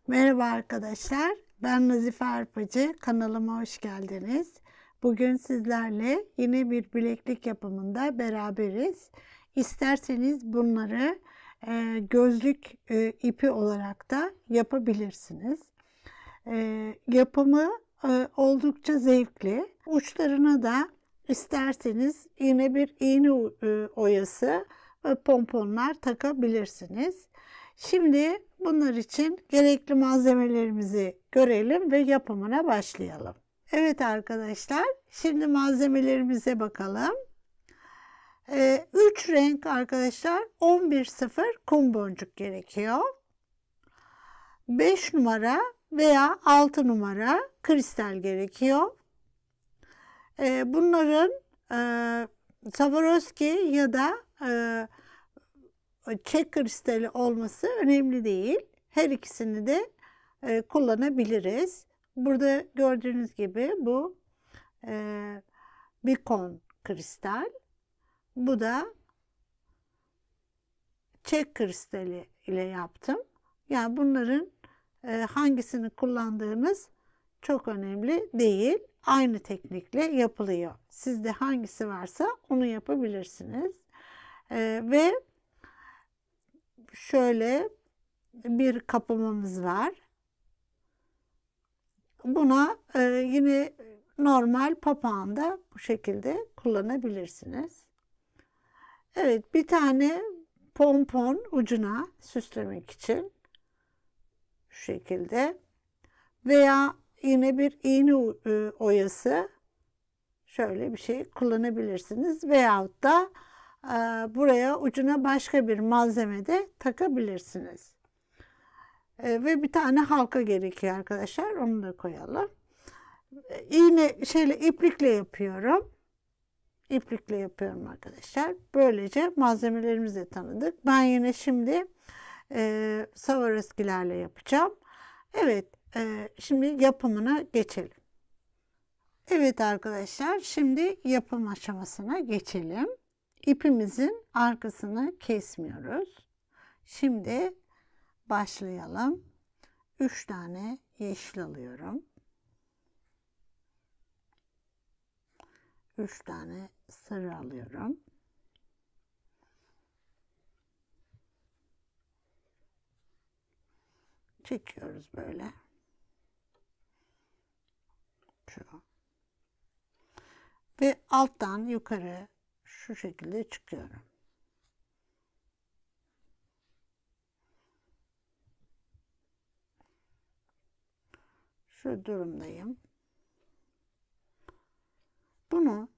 Merhaba arkadaşlar, ben Nazife Arpacı, kanalıma hoş geldiniz. Bugün sizlerle yine bir bileklik yapımında beraberiz. İsterseniz bunları gözlük ipi olarak da yapabilirsiniz. Yapımı oldukça zevkli. Uçlarına da isterseniz yine bir iğne oyası ve pomponlar takabilirsiniz. Şimdi bunlar için gerekli malzemelerimizi görelim ve yapımına başlayalım. Evet arkadaşlar, şimdi malzemelerimize bakalım. 3 renk arkadaşlar 11.0 kum boncuk gerekiyor. 5 numara veya 6 numara kristal gerekiyor. Bunların Swarovski ya da çek kristali olması önemli değil. Her ikisini de kullanabiliriz. Burada gördüğünüz gibi bu Bikon kristal. Bu da çek kristali ile yaptım. Yani bunların hangisini kullandığınız çok önemli değil. Aynı teknikle yapılıyor. Sizde hangisi varsa onu yapabilirsiniz. Ve şöyle bir kapımız var. Buna yine normal papağanda bu şekilde kullanabilirsiniz. Evet, bir tane pompon ucuna süslemek için şu şekilde veya yine bir iğne oyası şöyle bir şey kullanabilirsiniz veyahut da buraya ucuna başka bir malzeme de takabilirsiniz. Ve bir tane halka gerekiyor arkadaşlar. Onu da koyalım. İğne iplikle yapıyorum. İplikle yapıyorum arkadaşlar. Böylece malzemelerimizi de tanıdık. Ben yine şimdi Swarovski'lerle yapacağım. Evet, şimdi yapımına geçelim. Evet arkadaşlar, şimdi yapım aşamasına geçelim. İpimizin arkasını kesmiyoruz. Şimdi başlayalım. 3 tane yeşil alıyorum. 3 tane sarı alıyorum. Çekiyoruz böyle. Şu. Ve alttan yukarı şu şekilde çıkıyorum. Şu durumdayım. Bunu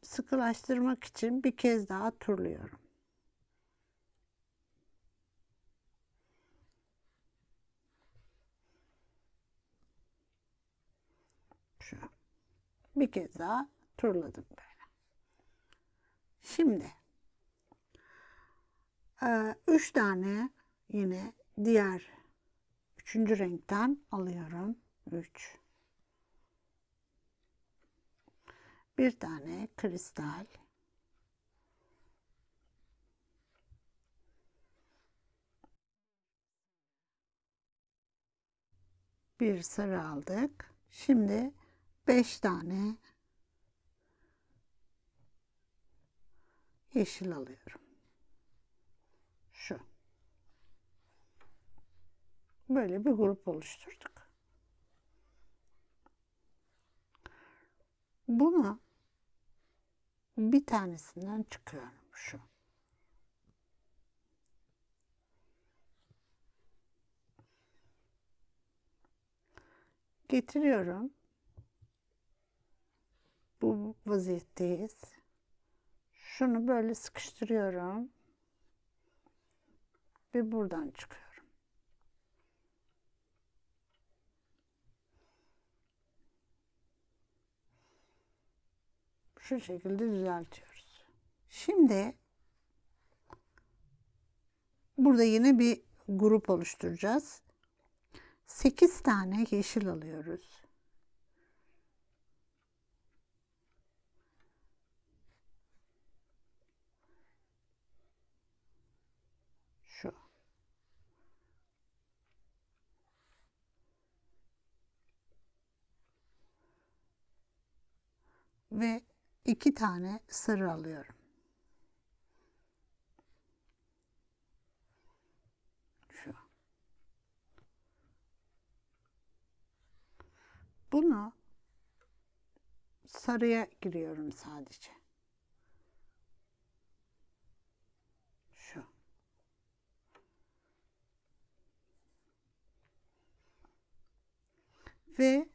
sıkılaştırmak için bir kez daha turluyorum. Şu. Bir kez daha turladım böyle. Şimdi 3 tane yine diğer 3. renkten alıyorum. 3. Bir tane kristal. Bir sarı aldık. Şimdi 5 tane yeşil alıyorum. Şu. Böyle bir grup oluşturduk. Bunu bir tanesinden çıkıyorum. Şu. Getiriyorum. Bu vaziyetteyiz. Şunu böyle sıkıştırıyorum. Ve buradan çıkıyorum. Şu şekilde düzeltiyoruz. Şimdi burada yine bir grup oluşturacağız. 8 tane yeşil alıyoruz. Şu. ve 2 tane sarı alıyorum. Şu. Bunu sarıya giriyorum sadece. Şu. Ve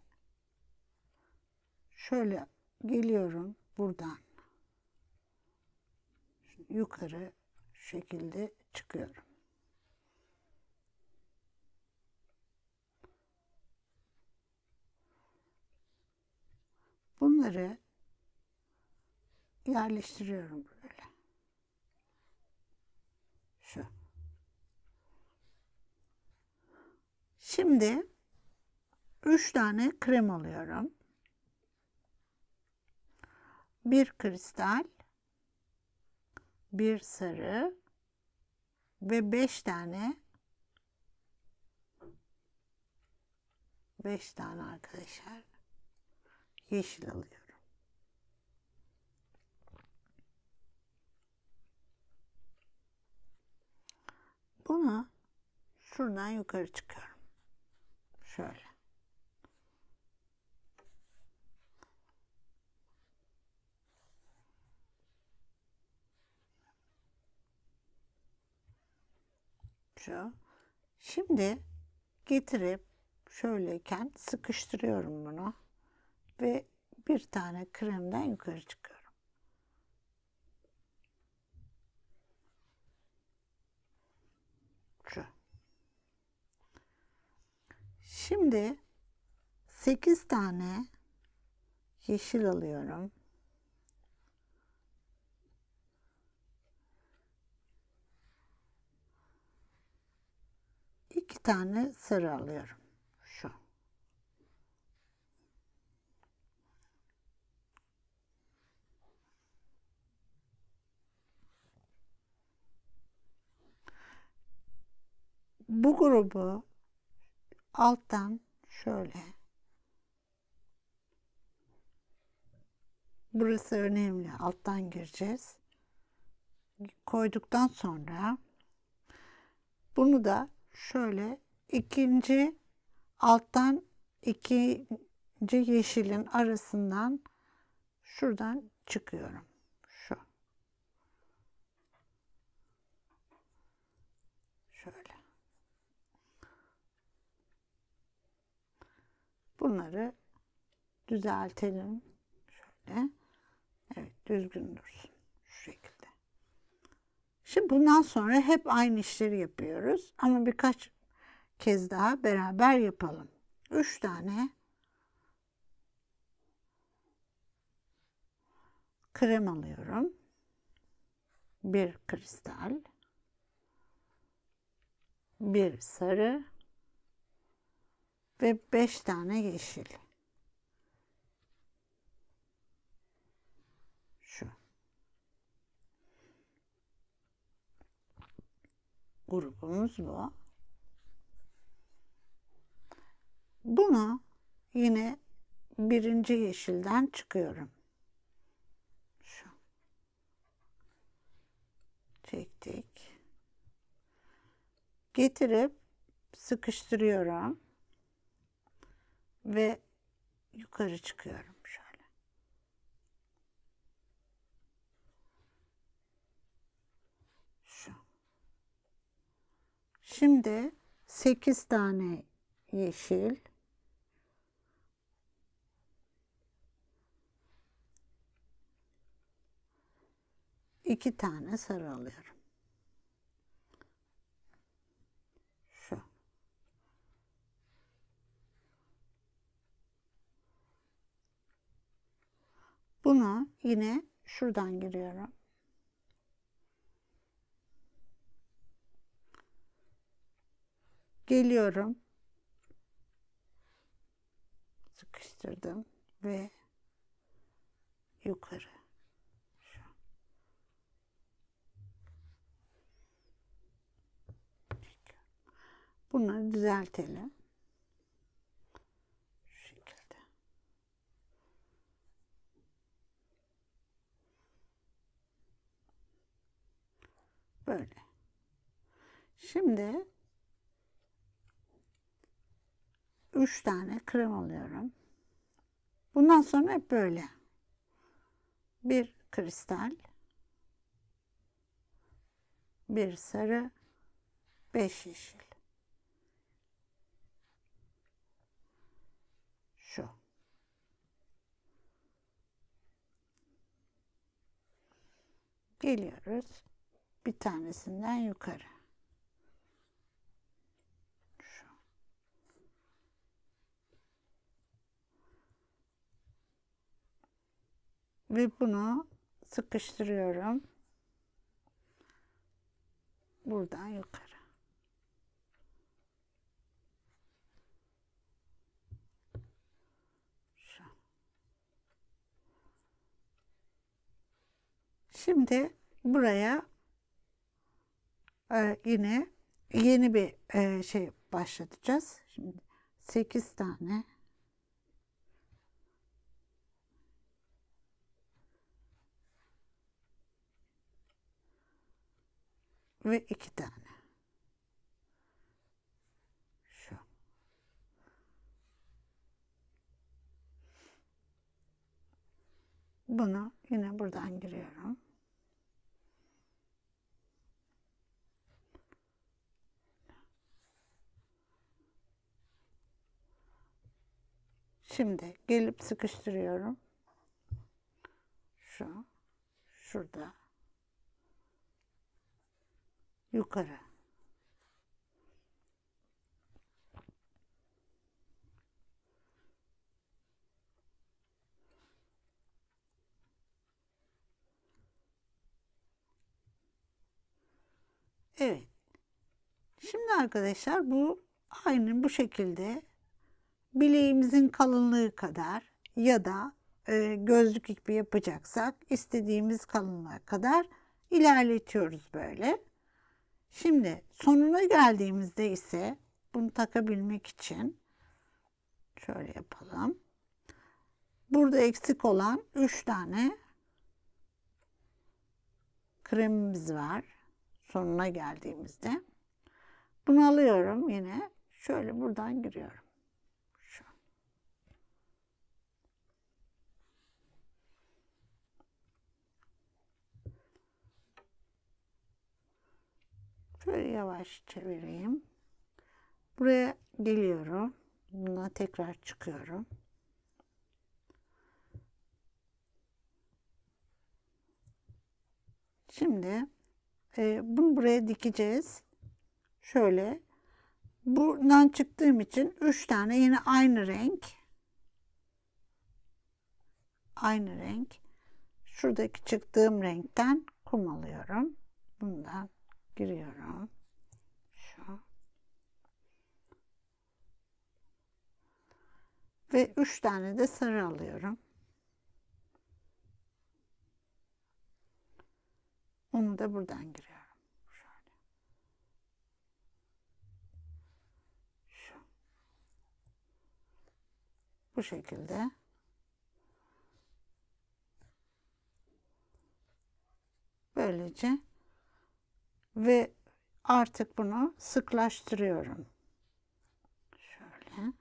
şöyle geliyorum buradan yukarı şekilde çıkıyorum. Bunları yerleştiriyorum böyle. Şu. Şimdi 3 tane krem alıyorum. Bir kristal, bir sarı ve 5 tane arkadaşlar yeşil alıyorum. Bunu şuradan yukarı çıkıyorum. Şöyle. Şu. Şimdi getirip şöyleyken sıkıştırıyorum bunu ve bir tane kremden yukarı çıkıyorum. Şu. Şimdi 8 tane yeşil alıyorum. İki tane sarı alıyorum. Şu. Bu grubu alttan şöyle. Burası önemli. Alttan gireceğiz. Koyduktan sonra bunu da şöyle alttan ikinci yeşilin arasından şuradan çıkıyorum. Şu. Şöyle. Bunları düzeltelim. Şöyle. Evet, düzgün dursun. Şu şekilde. Şimdi bundan sonra hep aynı işleri yapıyoruz. Ama birkaç kez daha beraber yapalım. 3 tane krem alıyorum. Bir kristal. Bir sarı. Ve 5 tane yeşil. Şu. Grubumuz bu. Bunu yine birinci yeşilden çıkıyorum. Şu. Çektik. Getirip sıkıştırıyorum. Ve yukarı çıkıyorum şöyle. Şu. Şimdi 8 tane yeşil. İki tane sarı alıyorum. Şu. Bunu yine şuradan giriyorum. Geliyorum. Sıkıştırdım ve yukarı. Şu. Bunları düzeltelim. Şu şekilde. Şimdi 3 tane krem alıyorum. Bundan sonra hep böyle. Bir kristal, bir sarı, 5 yeşil. Şu. Geliyoruz. Bir tanesinden yukarı. Şu. Ve bunu sıkıştırıyorum. Buradan yukarı. Şu. Şimdi buraya yine yeni bir şey başlatacağız. Şimdi 8 tane ve 2 tane. Şu. Bunu yine buradan giriyorum. Şimdi gelip sıkıştırıyorum. Şu. Şurada. Yukarı. Evet. Şimdi arkadaşlar bu aynı bu şekilde bileğimizin kalınlığı kadar ya da gözlük ipi yapacaksak istediğimiz kalınlığa kadar ilerletiyoruz böyle. Şimdi sonuna geldiğimizde ise bunu takabilmek için şöyle yapalım. Burada eksik olan 3 tane kremimiz var. Sonuna geldiğimizde. Bunu alıyorum yine. Şöyle buradan giriyorum. Şu. Şöyle yavaş çevireyim. Buraya geliyorum. Buna tekrar çıkıyorum. Şimdi bunu buraya dikeceğiz. Şöyle buradan çıktığım için 3 tane yine aynı renk. Şuradaki çıktığım renkten kum alıyorum. Bundan giriyorum. Şu. Ve 3 tane de sarı alıyorum. Onu da buradan giriyorum. Şöyle. Şu. Bu şekilde. Böylece ve artık bunu sıklaştırıyorum. Şöyle.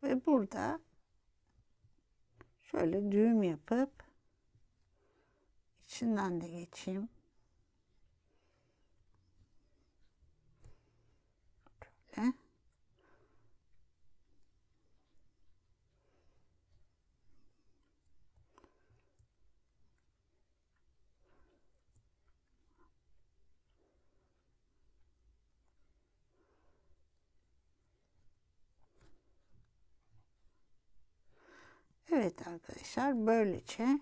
Ve burada şöyle düğüm yapıp içinden de geçeyim. Böyle. Evet arkadaşlar, böylece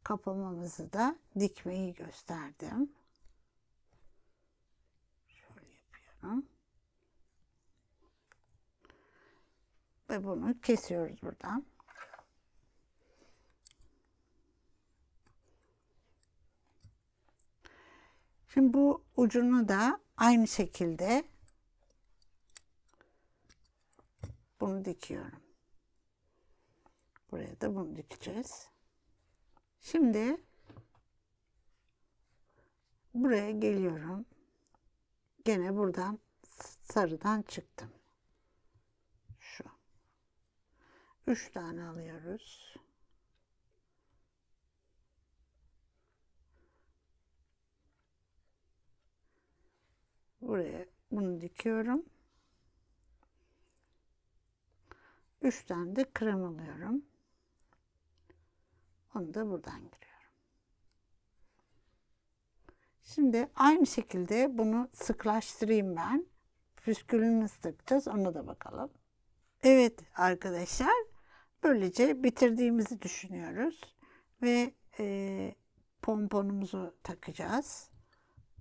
kapamamızı da dikmeyi gösterdim. Ve bunu kesiyoruz buradan. Şimdi bu ucunu da aynı şekilde bunu dikiyorum. Buraya da bunu dikeceğiz. Şimdi buraya geliyorum. Gene buradan sarıdan çıktım. Şu. 3 tane alıyoruz. Buraya bunu dikiyorum. 3 tane de krem alıyorum. Onu da buradan giriyorum. Şimdi aynı şekilde bunu sıklaştırayım ben. Püskülünü nasıl takacağız ona da bakalım. Evet arkadaşlar, böylece bitirdiğimizi düşünüyoruz. Ve pomponumuzu takacağız.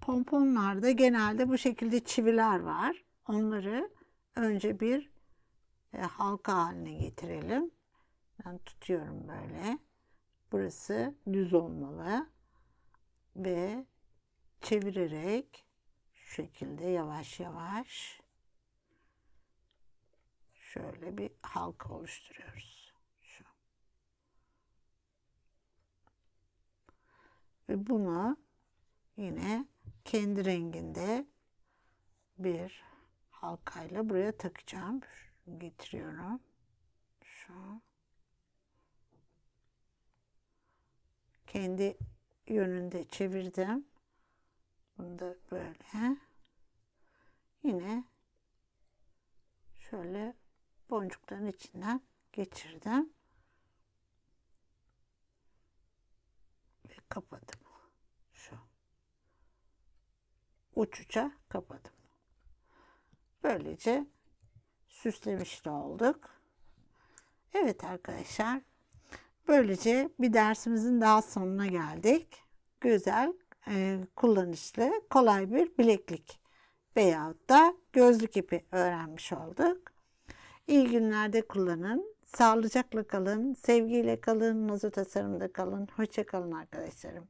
Pomponlarda genelde bu şekilde çiviler var. Onları önce bir halka haline getirelim. Ben tutuyorum böyle. Burası düz olmalı. Ve çevirerek şu şekilde yavaş yavaş şöyle bir halka oluşturuyoruz. Şu. Ve bunu yine kendi renginde bir halkayla buraya takacağım. Şunu getiriyorum. Şu. Kendi yönünde çevirdim. Bunu da böyle. Yine şöyle boncukların içinden geçirdim. Ve kapadım. Şu. Uç kapadım. Böylece süslemiş de olduk. Evet arkadaşlar. Böylece bir dersimizin daha sonuna geldik. Güzel, kullanışlı, kolay bir bileklik veyahut da gözlük ipi öğrenmiş olduk. İyi günlerde kullanın. Sağlıcakla kalın, sevgiyle kalın, Nazo Tasarım'da kalın. Hoşça kalın arkadaşlarım.